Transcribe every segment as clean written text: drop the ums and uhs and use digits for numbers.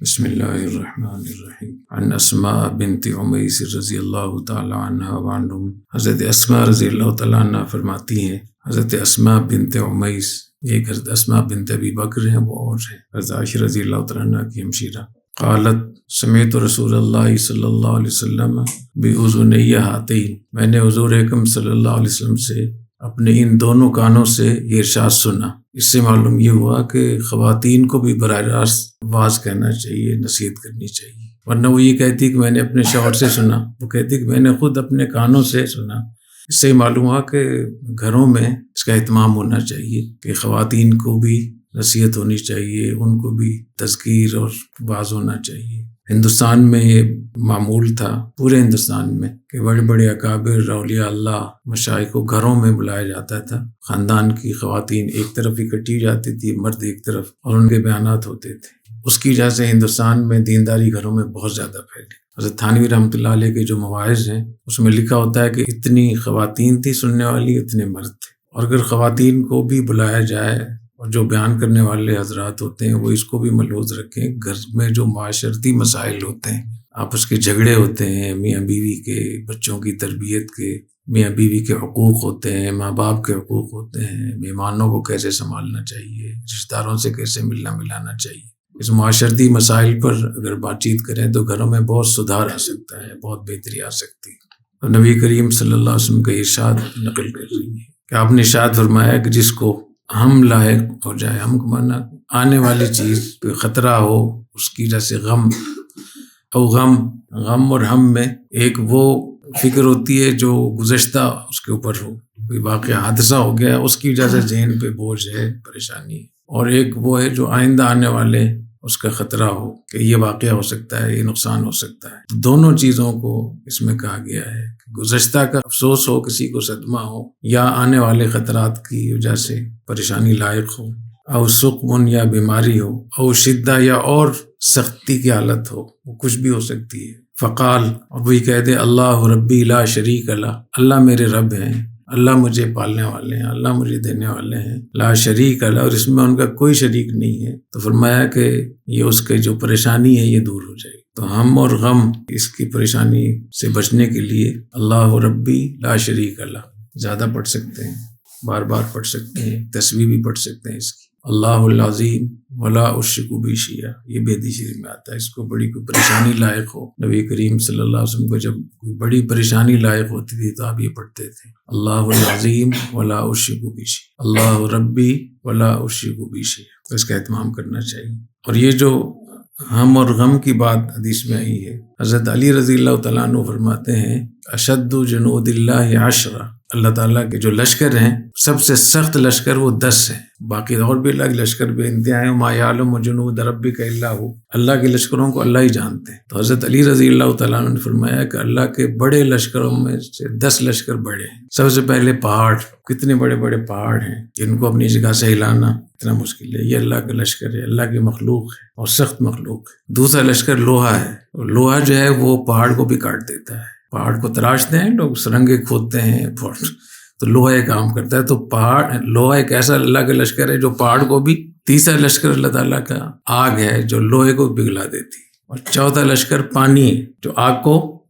بسم اللہ الرحمن الرحیم عن اسماء بنت عمیس رضی اللہ تعالی عنہ وعنہم، حضرت اسماء رضی اللہ تعالی عنہ فرماتی ہیں، حضرت اسماء بنت عمیس، ایک حضرت اسماء بنت ابی بکر ہیں، وہ اور ہیں حضرت عائشہ رضی اللہ تعالی عنہ کی ہمشیرہ، قالت سمعت رسول اللہ صلی اللہ علیہ وسلم بأذنی ہاتین، میں نے حضور اکرم صلی اللہ علیہ وسلم سے اپنے ان دونوں کانوں سے یہ ارشاد سنا۔ اس سے معلوم یہ ہوا کہ خواتین کو بھی براہ راست واز کہنا چاہیے، نصیحت کرنی چاہیے، ورنہ وہ یہ کہتی کہ میں نے اپنے شوہر سے سنا، وہ کہتی کہ میں نے خود اپنے کانوں سے سنا۔ اس سے معلوم ہوا کہ گھروں میں اس کا اہتمام ہونا چاہیے کہ خواتین کو بھی نصیحت ہونی چاہیے، ان کو بھی تذکیر اور واز ہونا چاہیے۔ ہندوستان میں یہ معمول تھا، پورے ہندوستان میں، کہ بڑے بڑے اکابر اولیاء اللہ مشائخ کو گھروں میں بلایا جاتا تھا، خاندان کی خواتین ایک طرف اکٹھی جاتی تھی، مرد ایک طرف، اور ان کے بیانات ہوتے تھے۔ اس کی وجہ سے ہندوستان میں دینداری گھروں میں بہت زیادہ پھیلی۔ حضرت تھانوی رحمۃ اللہ علیہ کے جو مواعظ ہیں اس میں لکھا ہوتا ہے کہ اتنی خواتین تھی سننے والی، اتنے مرد تھے، اور اگر خواتین کو بھی بلایا جائے اور جو بیان کرنے والے حضرات ہوتے ہیں وہ اس کو بھی ملحوظ رکھیں، گھر میں جو معاشرتی مسائل ہوتے ہیں، آپس کے جھگڑے ہوتے ہیں، میاں بیوی کے، بچوں کی تربیت کے، میاں بیوی کے حقوق ہوتے ہیں، ماں باپ کے حقوق ہوتے ہیں، مہمانوں کو کیسے سنبھالنا چاہیے، رشتہ داروں سے کیسے ملنا ملانا چاہیے، اس معاشرتی مسائل پر اگر بات چیت کریں تو گھروں میں بہت سدھار آ سکتا ہے، بہت بہتری آ سکتی ہے۔ اور نبی کریم صلی اللہ علیہ وسلم کا ارشاد نقل کر رہی ہے کہ آپ نے ارشاد فرمایا کہ جس کو ہم لاحق ہو جائے، ہم کو مانا آنے والی چیز پہ خطرہ ہو، اس کی وجہ سے غم اور ہم میں ایک وہ فکر ہوتی ہے جو گزشتہ اس کے اوپر ہو، کوئی واقعہ حادثہ ہو گیا اس کی وجہ سے ذہن پہ بوجھ ہے، پریشانی ہے، اور ایک وہ ہے جو آئندہ آنے والے اس کا خطرہ ہو کہ یہ واقعہ ہو سکتا ہے، یہ نقصان ہو سکتا ہے۔ دونوں چیزوں کو اس میں کہا گیا ہے کہ گزشتہ کا افسوس ہو، کسی کو صدمہ ہو، یا آنے والے خطرات کی وجہ سے پریشانی لاحق ہو، او سقم یا بیماری ہو، او شدہ یا اور سختی کی حالت ہو، وہ کچھ بھی ہو سکتی ہے۔ فقال، اور وہی کہہ دے اللہ ربی لا شریک لہ، اللہ میرے رب ہیں، اللہ مجھے پالنے والے ہیں، اللہ مجھے دینے والے ہیں، لا شریک لہ، اور اس میں ان کا کوئی شریک نہیں ہے۔ تو فرمایا کہ یہ اس کے جو پریشانی ہے یہ دور ہو جائے گی۔ تو ہم اور غم، اس کی پریشانی سے بچنے کے لیے اللہ ربی لا شریک لہ زیادہ پڑھ سکتے ہیں، بار بار پڑھ سکتے ہیں، تسبیح بھی پڑھ سکتے ہیں اس کی، اللہ العظیم ولا اشرک بہ شیئا، یہ بھی حدیث شریف میں آتا ہے۔ اس کو بڑی کوئی پریشانی لاحق ہو، نبی کریم صلی اللہ علیہ وسلم کو جب کوئی بڑی پریشانی لاحق ہوتی تھی تو آپ یہ پڑھتے تھے، اللہ العظیم ولا اشرک بہ شیئا، اللہ ربی ولا اشرک بہ شیئا۔ تو اس کا اہتمام کرنا چاہیے۔ اور یہ جو ہم اور غم کی بات حدیث میں آئی ہے، حضرت علی رضی اللہ تعالیٰ عنہ فرماتے ہیں اشد جنود اللہ عشرہ، اللہ تعالیٰ کے جو لشکر ہیں سب سے سخت لشکر وہ 10 ہیں، باقی اور بھی اللہ کے لشکر بے انتہا ہیں، ما یعلم جنود ربک الا ہو، اللہ کے لشکروں کو اللہ ہی جانتے ہیں۔ تو حضرت علی رضی اللہ تعالیٰ عنہ نے فرمایا کہ اللہ کے بڑے لشکروں میں سے 10 لشکر بڑے ہیں۔ سب سے پہلے پہاڑ، کتنے بڑے بڑے پہاڑ ہیں جن کو اپنی جگہ سے ہلانا اتنا مشکل ہے، یہ اللہ کا لشکر ہے، اللہ کی مخلوق ہے اور سخت مخلوق ہے۔ دوسرا لشکر لوہا ہے، لوہا جو ہے وہ پہاڑ کو بھی کاٹ دیتا ہے، پہاڑ کو تراشتے ہیں لوگ، سرنگیں کھودتے ہیں تو لوہا یہ کام کرتا ہے۔ تو لوہا ایک ایسا اللہ کا لشکر ہے جو پہاڑ کو بھی، تیسرا لشکر اللہ تعالیٰ کا آگ ہے جو لوہے کو پگھلا دیتی ہے، اور چوتھا لشکر پانی ہے جو آگ کو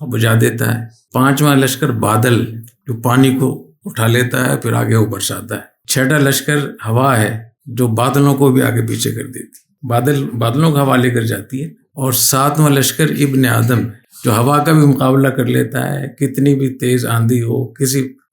بجھا دیتا ہے، پانچواں لشکر بادل جو پانی کو اٹھا لیتا ہے پھر آگے وہ برساتا ہے، چھٹا لشکر ہوا ہے جو بادلوں کو بھی آگے پیچھے کر دیتی ہے، بادلوں کو ہوا لے کر جاتی ہے، اور ساتواں لشکر ابن آدم ہے جو ہوا کا بھی مقابلہ کر لیتا ہے، کتنی بھی تیز آندھی ہو،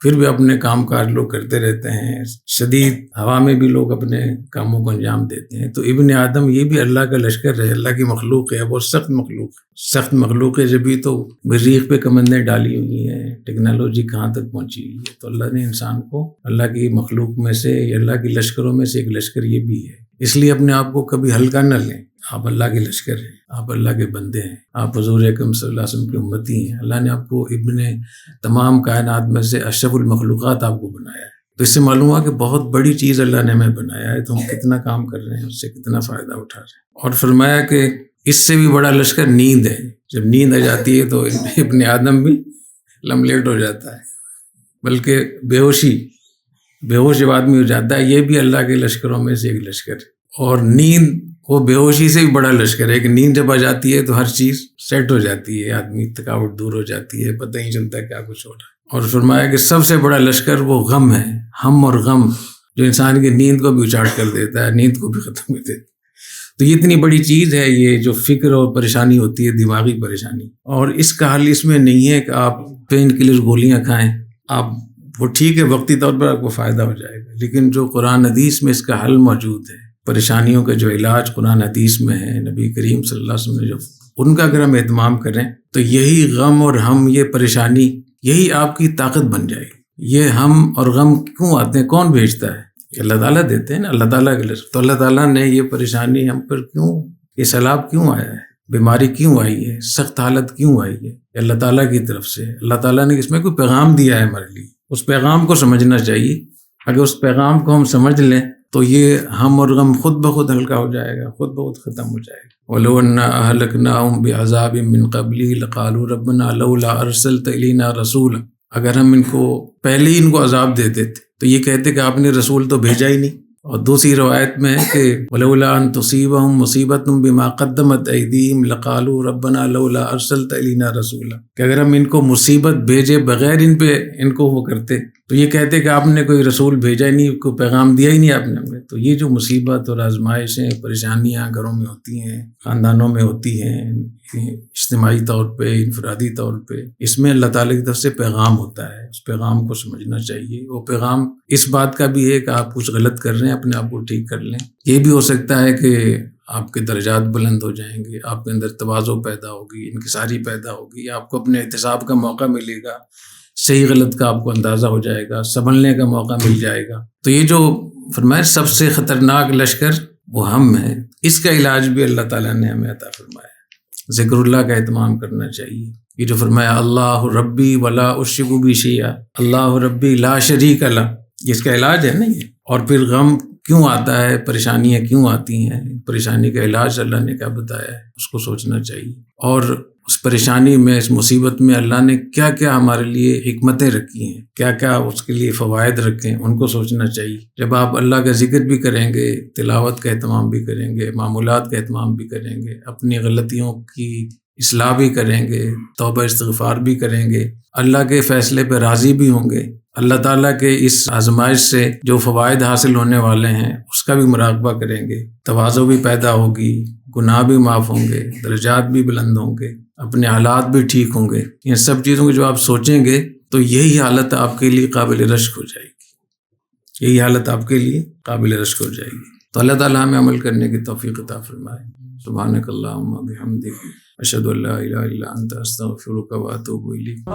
پھر بھی اپنے کام کاج لوگ کرتے رہتے ہیں، شدید ہوا میں بھی لوگ اپنے کاموں کو انجام دیتے ہیں۔ تو ابن آدم یہ بھی اللہ کا لشکر ہے، اللہ کی مخلوق ہے، وہ سخت مخلوق ہے، سخت مخلوق ہے، جبھی تو مریخ پہ کمندیں ڈالی ہوئی ہیں، ٹیکنالوجی کہاں تک پہنچی ہوئی ہے۔ تو اللہ نے انسان کو اللہ کی مخلوق میں سے، یا اللہ کے لشکروں میں سے ایک لشکر یہ بھی ہے، اس لیے اپنے آپ کو کبھی ہلکا نہ لیں، آپ اللہ کے لشکر ہیں، آپ اللہ کے بندے ہیں، آپ حضور اکرم صلی اللہ علیہ وسلم کے امتی ہیں، اللہ نے آپ کو ابن تمام کائنات میں سے اشرف المخلوقات آپ کو بنایا ہے۔ تو اس سے معلوم ہوا کہ بہت بڑی چیز اللہ نے ہمیں بنایا ہے، تو ہم کتنا کام کر رہے ہیں، اس سے کتنا فائدہ اٹھا رہے ہیں۔ اور فرمایا کہ اس سے بھی بڑا لشکر نیند ہے، جب نیند آ جاتی ہے تو ابن آدم بھی لملیٹ ہو جاتا ہے، بلکہ بے ہوش جب آدمی ہو جاتا ہے، یہ بھی اللہ کے لشکروں میں سے ایک لشکر ہے۔ اور نیند وہ بے ہوشی سے بھی بڑا لشکر ہے کہ نیند جب آ جاتی ہے تو ہر چیز سیٹ ہو جاتی ہے، آدمی تھکاوٹ دور ہو جاتی ہے، پتہ ہی چلتا کیا کچھ ہو رہا ہے۔ اور فرمایا کہ سب سے بڑا لشکر وہ غم ہے، ہم اور غم، جو انسان کی نیند کو بھی اچاٹ کر دیتا ہے، نیند کو بھی ختم کر دیتا ہے۔ تو یہ اتنی بڑی چیز ہے یہ جو فکر اور پریشانی ہوتی ہے، دماغی پریشانی، اور اس کا حل اس میں نہیں ہے کہ آپ پین کلر گولیاں کھائیں، آپ وہ ٹھیک ہے وقتی طور پر آپ کو فائدہ ہو جائے گا، لیکن جو قرآن حدیث میں اس کا حل موجود ہے، پریشانیوں کا جو علاج قرآن حدیث میں ہے، نبی کریم صلی اللہ علیہ وسلم نے جو ان کا اگر ہم اہتمام کریں تو یہی غم اور ہم، یہ پریشانی، یہی آپ کی طاقت بن جائے گی۔ یہ ہم اور غم کیوں آتے ہیں، کون بھیجتا ہے؟ اللہ تعالیٰ دیتے ہیں نا، اللہ تعالیٰ کے تو اللہ تعالیٰ نے یہ پریشانی ہم پر کیوں، یہ سیلاب کیوں آیا ہے، بیماری کیوں آئی ہے، سخت حالت کیوں آئی ہے، اللہ تعالیٰ کی طرف سے۔ اللہ تعالیٰ نے اس میں کوئی پیغام دیا ہے ہمارے لیے، اس پیغام کو سمجھنا چاہیے۔ اگر اس پیغام کو ہم سمجھ لیں تو یہ ہم اور غم خود بخود ہلکا ہو جائے گا، خود بخود ختم ہو جائے گا۔ وَلَوْ أَنَّا أَهْلَكْنَاهُمْ بِعَذَابٍ مِّن قَبْلِهِ لَقَالُوا رَبَّنَا لَوْلَا أَرْسَلْتَ إِلَيْنَا رَسُولًا، اگر ہم ان کو پہلے ہی ان کو عذاب دیتے تھے تو یہ کہتے کہ آپ نے رسول تو بھیجا ہی نہیں۔ اور دوسری روایت میں ہے کہ وَلَوْلَا أَن تُصِيبَهُم مُّصِيبَةٌ بِمَا قَدَّمَتْ أَيْدِيهِمْ لَقَالُوا رَبَّنَا لَوْلَا أَرْسَلْتَ إِلَيْنَا رَسُولًا، کہ اگر ہم ان کو مصیبت بھیجے بغیر ان پہ ان کو وہ کرتے تو یہ کہتے کہ آپ نے کوئی رسول بھیجا ہی نہیں، کوئی پیغام دیا ہی نہیں آپ نے ہمیں۔ تو یہ جو مصیبت اور آزمائشیں، پریشانیاں گھروں میں ہوتی ہیں، خاندانوں میں ہوتی ہیں، اجتماعی طور پہ، انفرادی طور پہ، اس میں اللہ تعالیٰ کی طرف سے پیغام ہوتا ہے، اس پیغام کو سمجھنا چاہیے۔ وہ پیغام اس بات کا بھی ہے کہ آپ کچھ غلط کر رہے ہیں، اپنے آپ کو ٹھیک کر لیں۔ یہ بھی ہو سکتا ہے کہ آپ کے درجات بلند ہو جائیں گے، آپ کے اندر تواضع پیدا ہوگی، انکساری پیدا ہوگی، آپ کو اپنے احتساب کا موقع ملے گا، صحیح غلط کا آپ کو اندازہ ہو جائے گا، سنبھلنے کا موقع مل جائے گا۔ تو یہ جو فرمایا سب سے خطرناک لشکر وہ ہم ہے، اس کا علاج بھی اللہ تعالیٰ نے ہمیں عطا فرمایا۔ ذکر اللہ کا اہتمام کرنا چاہیے۔ یہ جو فرمایا اللہ ربی ولا اشرک بہ شیئا، اللہ ربی لا شریک لہ، اس کا علاج ہے نا یہ۔ اور پھر غم کیوں آتا ہے، پریشانیاں کیوں آتی ہیں، پریشانی کا علاج اللہ نے کیا بتایا ہے، اس کو سوچنا چاہیے۔ اور اس پریشانی میں، اس مصیبت میں اللہ نے کیا کیا ہمارے لیے حکمتیں رکھی ہیں، کیا کیا اس کے لیے فوائد رکھے ہیں، ان کو سوچنا چاہیے۔ جب آپ اللہ کا ذکر بھی کریں گے، تلاوت کا اہتمام بھی کریں گے، معمولات کا اہتمام بھی کریں گے، اپنی غلطیوں کی اصلاح بھی کریں گے، توبہ استغفار بھی کریں گے، اللہ کے فیصلے پہ راضی بھی ہوں گے، اللہ تعالیٰ کے اس آزمائش سے جو فوائد حاصل ہونے والے ہیں اس کا بھی مراقبہ کریں گے، تواضع بھی پیدا ہوگی، گناہ بھی معاف ہوں گے، درجات بھی بلند ہوں گے، اپنے حالات بھی ٹھیک ہوں گے۔ ان سب چیزوں کو جو آپ سوچیں گے تو یہی حالت آپ کے لیے قابل رشک ہو جائے گی، یہی حالت آپ کے لیے قابل رشک ہو جائے گی۔ تو اللہ تعالیٰ ہمیں عمل کرنے کی توفیق عطا فرمائے۔ سبحانک اللہم و بحمدک، اشہد ان لا الہ الا انت، استغفرک و اتوب الیک۔